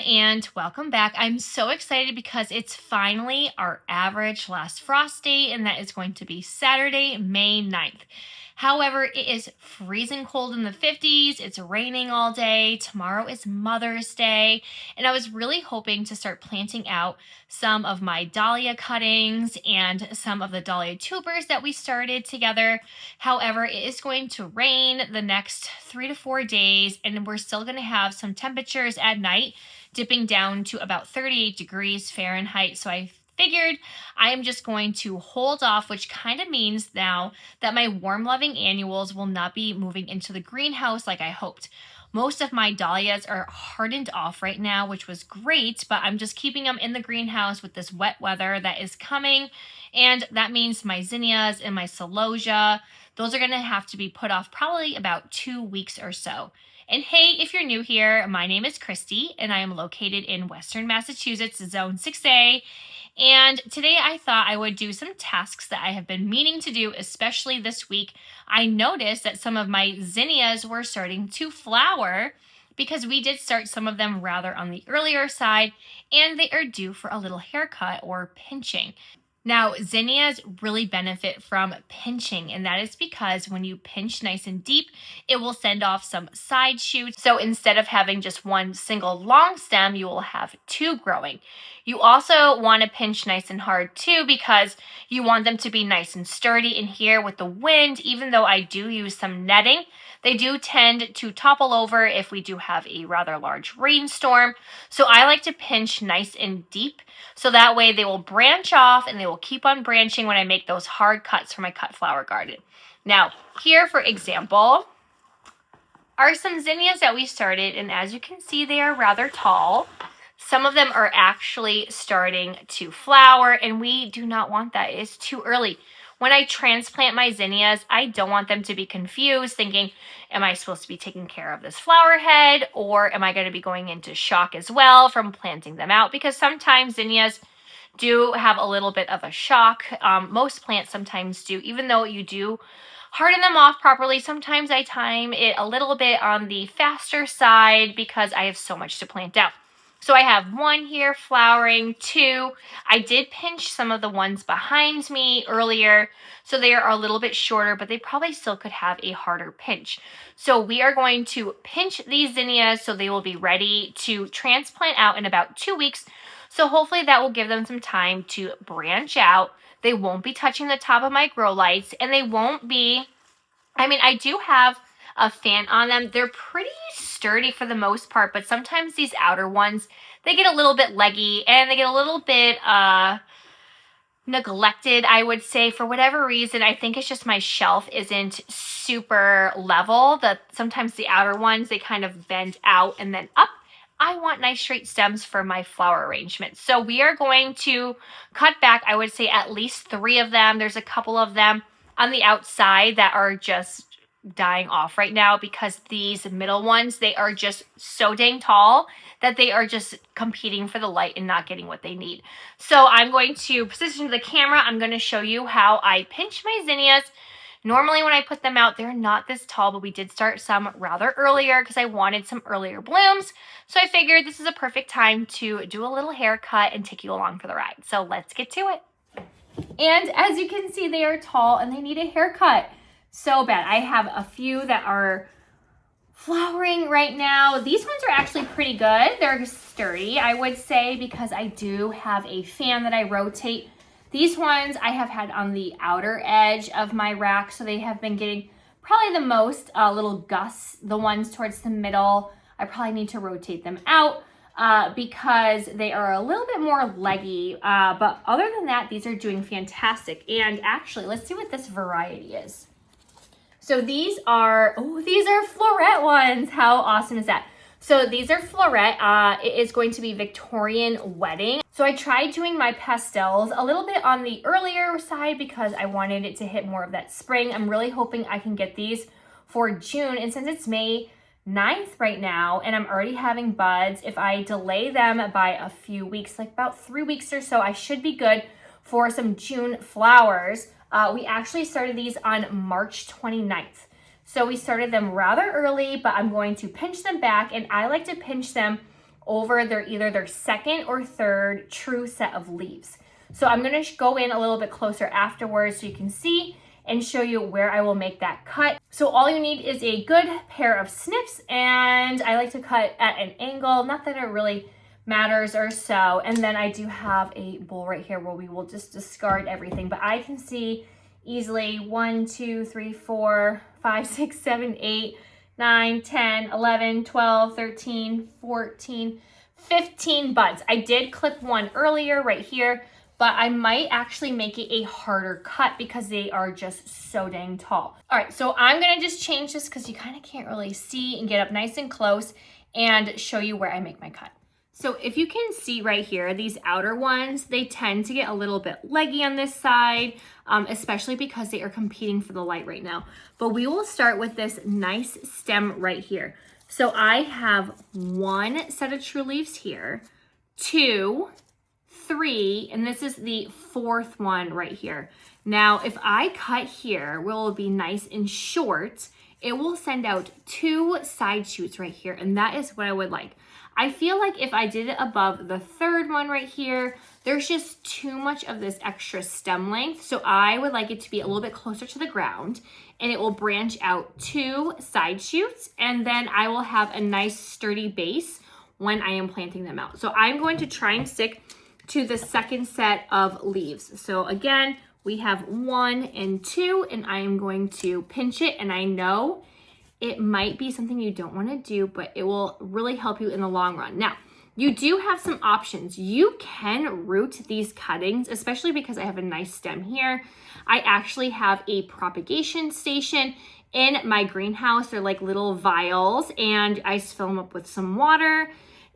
and welcome back. I'm so excited because it's finally our average last frost date, and that is going to be Saturday, May 9th. However, it is freezing cold in the 50s. It's raining all day. Tomorrow is Mother's Day, and I was really hoping to start planting out some of my dahlia cuttings and some of the dahlia tubers that we started together. However, it is going to rain the next 3 to 4 days, and we're still going to have some temperatures at night dipping down to about 38 degrees Fahrenheit. So I figured I am just going to hold off, which kind of means now that my warm loving annuals will not be moving into the greenhouse like I hoped. Most of my dahlias are hardened off right now, which was great, but I'm just keeping them in the greenhouse with this wet weather that is coming. And that means my zinnias and my celosia, those are going to have to be put off probably about 2 weeks or so. And hey, if you're new here, my name is Christy, and I am located in Western Massachusetts, Zone 6A. And today I thought I would do some tasks that I have been meaning to do, especially this week. I noticed that some of my zinnias were starting to flower because we did start some of them rather on the earlier side, and they are due for a little haircut or pinching. Now, zinnias really benefit from pinching, and that is because when you pinch nice and deep, it will send off some side shoots. So instead of having just one single long stem, you will have two growing. You also want to pinch nice and hard too because you want them to be nice and sturdy. In here with the wind, even though I do use some netting, they do tend to topple over if we do have a rather large rainstorm. So I like to pinch nice and deep so that way they will branch off and they will keep on branching when I make those hard cuts for my cut flower garden. Now, here for example are some zinnias that we started, and as you can see, they are rather tall. Some of them are actually starting to flower, and we do not want that. It is too early. When I transplant my zinnias, I don't want them to be confused thinking, am I supposed to be taking care of this flower head, or am I going to be going into shock as well from planting them out? Because sometimes zinnias do have a little bit of a shock. Most plants sometimes do, even though you do harden them off properly. Sometimes I time it a little bit on the faster side because I have so much to plant out. So I have one here flowering, two. I did pinch some of the ones behind me earlier, so they are a little bit shorter, but they probably still could have a harder pinch. So we are going to pinch these zinnias so they will be ready to transplant out in about 2 weeks. So hopefully that will give them some time to branch out. They won't be touching the top of my grow lights, and they won't be, I do have a fan on them. They're pretty sturdy for the most part, but sometimes these outer ones, they get a little bit leggy and they get a little bit neglected, I would say, for whatever reason. I think it's just my shelf isn't super level. That sometimes the outer ones, they kind of bend out and then up. I want nice straight stems for my flower arrangement. So we are going to cut back, I would say, at least 3 of them. There's a couple of them on the outside that are just dying off right now because these middle ones, they are just so dang tall that they are just competing for the light and not getting what they need. So I'm going to position the camera. I'm going to show you how I pinch my zinnias. Normally when I put them out, they're not this tall, but we did start some rather earlier because I wanted some earlier blooms. So I figured this is a perfect time to do a little haircut and take you along for the ride. So let's get to it. And as you can see, they are tall and they need a haircut so bad. I have a few that are flowering right now. These ones are actually pretty good. They're sturdy, I would say, because I do have a fan that I rotate. These ones I have had on the outer edge of my rack, so they have been getting probably the most little gusts. The ones towards the middle, I probably need to rotate them out because they are a little bit more leggy. But other than that, these are doing fantastic. And actually, let's see what this variety is. So these are Floret ones. How awesome is that? So these are Floret. It is going to be Victorian Wedding. So I tried doing my pastels a little bit on the earlier side because I wanted it to hit more of that spring. I'm really hoping I can get these for June. And since it's May 9th right now and I'm already having buds, if I delay them by a few weeks, like about 3 weeks or so, I should be good for some June flowers. We actually started these on March 29th. So we started them rather early, but I'm going to pinch them back, and I like to pinch them over either their second or third true set of leaves. So I'm gonna go in a little bit closer afterwards so you can see and show you where I will make that cut. So all you need is a good pair of snips, and I like to cut at an angle, not that it really matters or so. And then I do have a bowl right here where we will just discard everything, but I can see easily 1, 2, 3, 4, 5, 6, 7, 8, 9, 10, 11, 12, 13, 14, 15 buds. I did clip one earlier right here, but I might actually make it a harder cut because they are just so dang tall. All right, so I'm gonna just change this because you kind of can't really see and get up nice and close and show you where I make my cut. So if you can see right here, these outer ones, they tend to get a little bit leggy on this side, especially because they are competing for the light right now. But we will start with this nice stem right here. So I have 1 set of true leaves here, 2, 3, and this is the 4th one right here. Now, if I cut here, will be nice and short, it will send out 2 side shoots right here, and that is what I would like. I feel like if I did it above the 3rd one right here, there's just too much of this extra stem length. So I would like it to be a little bit closer to the ground, and it will branch out 2 side shoots, and then I will have a nice sturdy base when I am planting them out. So I'm going to try and stick to the 2nd set of leaves. So again, we have 1 and 2, and I am going to pinch it, and I know it might be something you don't want to do, but it will really help you in the long run. Now, you do have some options. You can root these cuttings, especially because I have a nice stem here. I actually have a propagation station in my greenhouse. They're like little vials, and I fill them up with some water,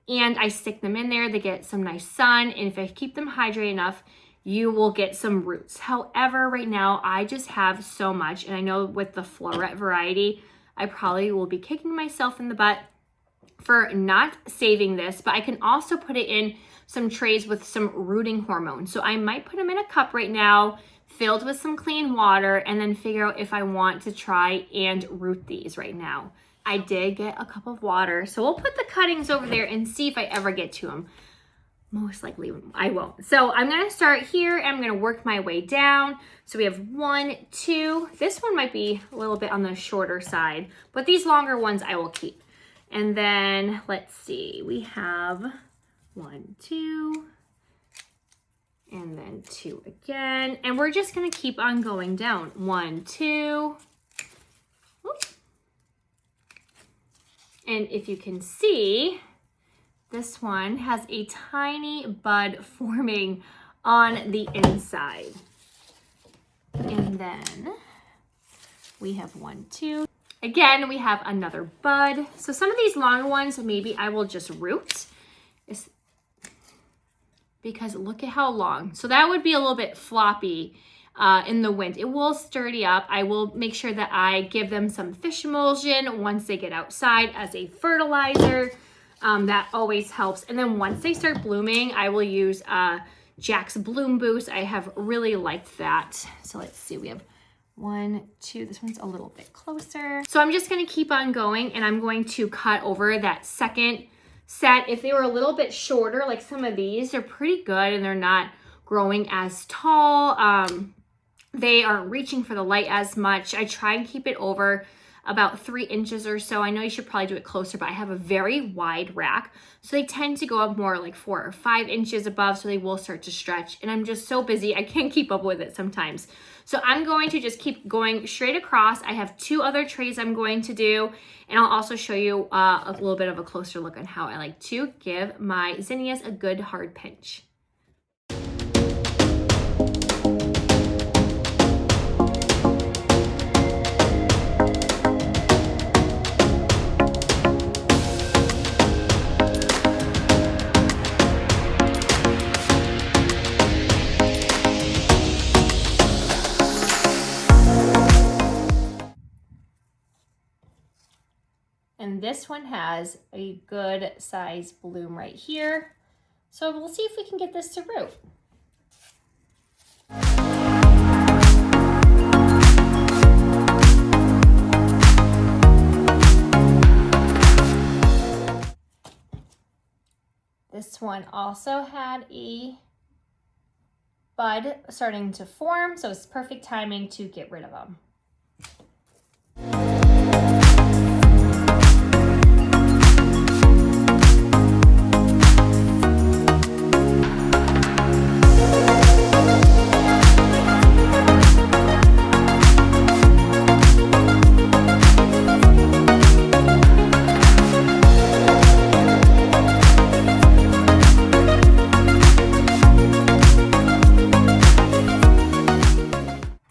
and I stick them in there. They get some nice sun, and if I keep them hydrated enough, you will get some roots. However, right now, I just have so much, and I know with the Floret variety, I probably will be kicking myself in the butt for not saving this, but I can also put it in some trays with some rooting hormone. So I might put them in a cup right now, filled with some clean water, and then figure out if I want to try and root these right now. I did get a cup of water, so we'll put the cuttings over there and see if I ever get to them. Most likely I won't. So I'm gonna start here and I'm gonna work my way down. So we have 1, 2, this one might be a little bit on the shorter side, but these longer ones I will keep. And then let's see, we have 1, 2, and then 2 again. And we're just gonna keep on going down. 1, 2, oops. And if you can see, this one has a tiny bud forming on the inside. And then we have 1, 2. Again, we have another bud. So some of these longer ones, maybe I will just root. Because look at how long. So that would be a little bit floppy in the wind. It will sturdy up. I will make sure that I give them some fish emulsion once they get outside as a fertilizer. That always helps. And then once they start blooming, I will use Jack's Bloom Boost. I have really liked that. So let's see, we have 1, 2, this one's a little bit closer. So I'm just gonna keep on going, and I'm going to cut over that 2nd set. If they were a little bit shorter, like some of these, they're pretty good and they're not growing as tall. They aren't reaching for the light as much. I try and keep it over about 3 inches or so. I know you should probably do it closer, but I have a very wide rack. So they tend to go up more like 4 or 5 inches above, so they will start to stretch. And I'm just so busy, I can't keep up with it sometimes. So I'm going to just keep going straight across. I have 2 other trays I'm going to do, and I'll also show you a little bit of a closer look on how I like to give my zinnias a good hard pinch. And this one has a good size bloom right here. So we'll see if we can get this to root. This one also had a bud starting to form, so it's perfect timing to get rid of them.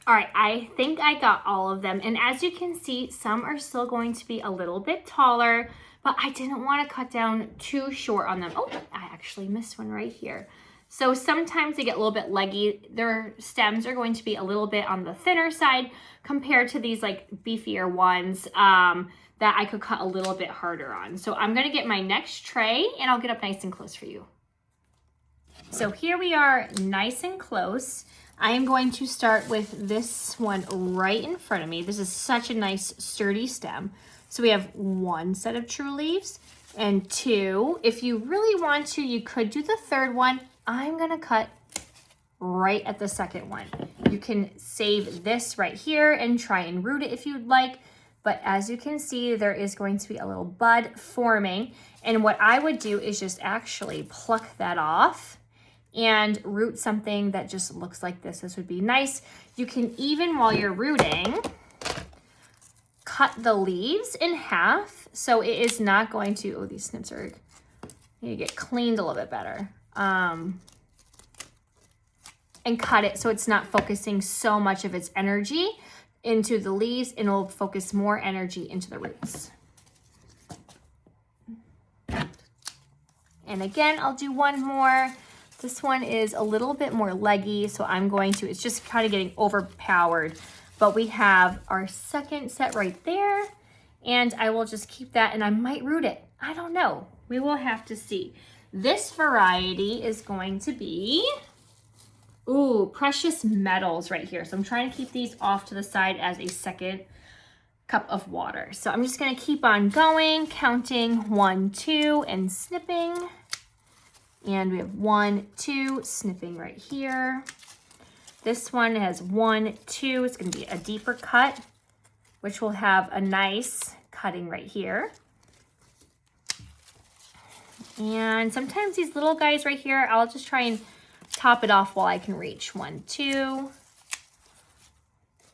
All right, I think I got all of them. And as you can see, some are still going to be a little bit taller, but I didn't want to cut down too short on them. Oh, I actually missed one right here. So sometimes they get a little bit leggy. Their stems are going to be a little bit on the thinner side compared to these like beefier ones that I could cut a little bit harder on. So I'm gonna get my next tray and I'll get up nice and close for you. So here we are nice and close. I am going to start with this one right in front of me. This is such a nice sturdy stem. So we have one set of true leaves and two. If you really want to, you could do the third one. I'm gonna cut right at the second one. You can save this right here and try and root it if you'd like. But as you can see, there is going to be a little bud forming. And what I would do is just actually pluck that off and root something that just looks like this. This would be nice. You can even, while you're rooting, cut the leaves in half. So it is not going to, oh, these snips are, need to get cleaned a little bit better. And cut it so it's not focusing so much of its energy into the leaves, and it'll focus more energy into the roots. And again, I'll do one more. This one is a little bit more leggy, so I'm going to, it's just kind of getting overpowered. But we have our second set right there, and I will just keep that, and I might root it. I don't know. We will have to see. This variety is going to be, ooh, precious metals right here. So I'm trying to keep these off to the side as a second cup of water. So I'm just gonna keep on going, counting 1, 2, and snipping. And we have 1, 2, snipping right here. This one has 1, 2. It's gonna be a deeper cut, which will have a nice cutting right here. And sometimes these little guys right here, I'll just try and top it off while I can reach. 1, 2,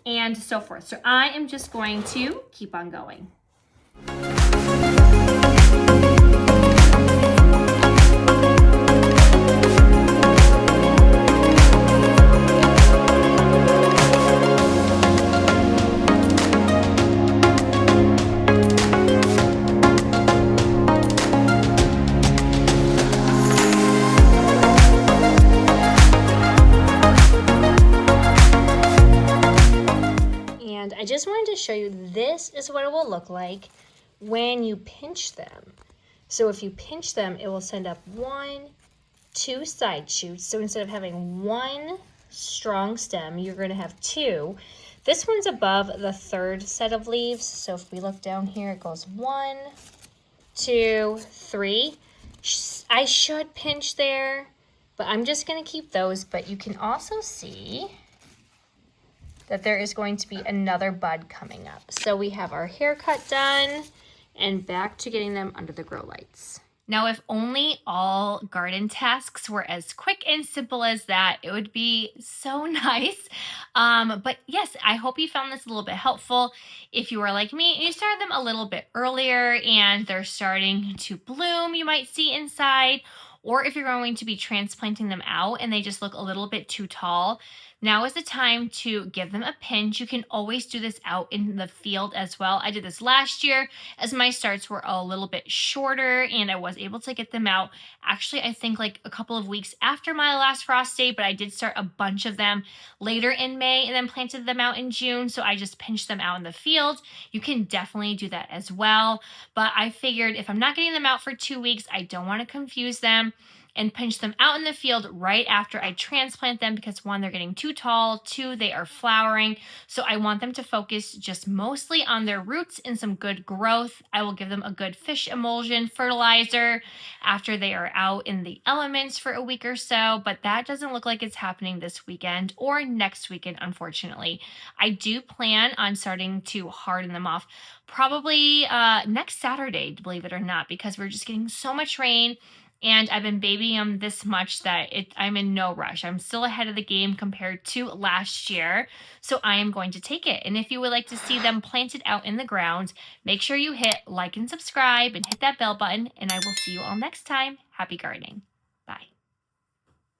and so forth. So I am just going to keep on going. I just wanted to show you, this is what it will look like when you pinch them. So if you pinch them, it will send up 1, 2 side shoots. So instead of having 1 strong stem, you're going to have 2. This one's above the third set of leaves. So if we look down here, it goes 1, 2, 3. I should pinch there, but I'm just going to keep those. But you can also see that there is going to be another bud coming up. So we have our haircut done and back to getting them under the grow lights. Now, if only all garden tasks were as quick and simple as that, it would be so nice. But yes, I hope you found this a little bit helpful. If you are like me and you started them a little bit earlier and they're starting to bloom, you might see inside, or if you're going to be transplanting them out and they just look a little bit too tall, now is the time to give them a pinch. You can always do this out in the field as well. I did this last year as my starts were a little bit shorter and I was able to get them out. Actually, I think like a couple of weeks after my last frost day, but I did start a bunch of them later in May and then planted them out in June. So I just pinched them out in the field. You can definitely do that as well. But I figured if I'm not getting them out for 2 weeks, I don't want to confuse them. and pinch them out in the field right after I transplant them because one, they're getting too tall, two, they are flowering. So I want them to focus just mostly on their roots and some good growth. I will give them a good fish emulsion fertilizer after they are out in the elements for a week or so, but that doesn't look like it's happening this weekend or next weekend, unfortunately. I do plan on starting to harden them off probably next Saturday, believe it or not, because we're just getting so much rain. And I've been babying them this much that I'm in no rush. I'm still ahead of the game compared to last year. So I am going to take it. And if you would like to see them planted out in the ground, make sure you hit like and subscribe and hit that bell button. And I will see you all next time. Happy gardening.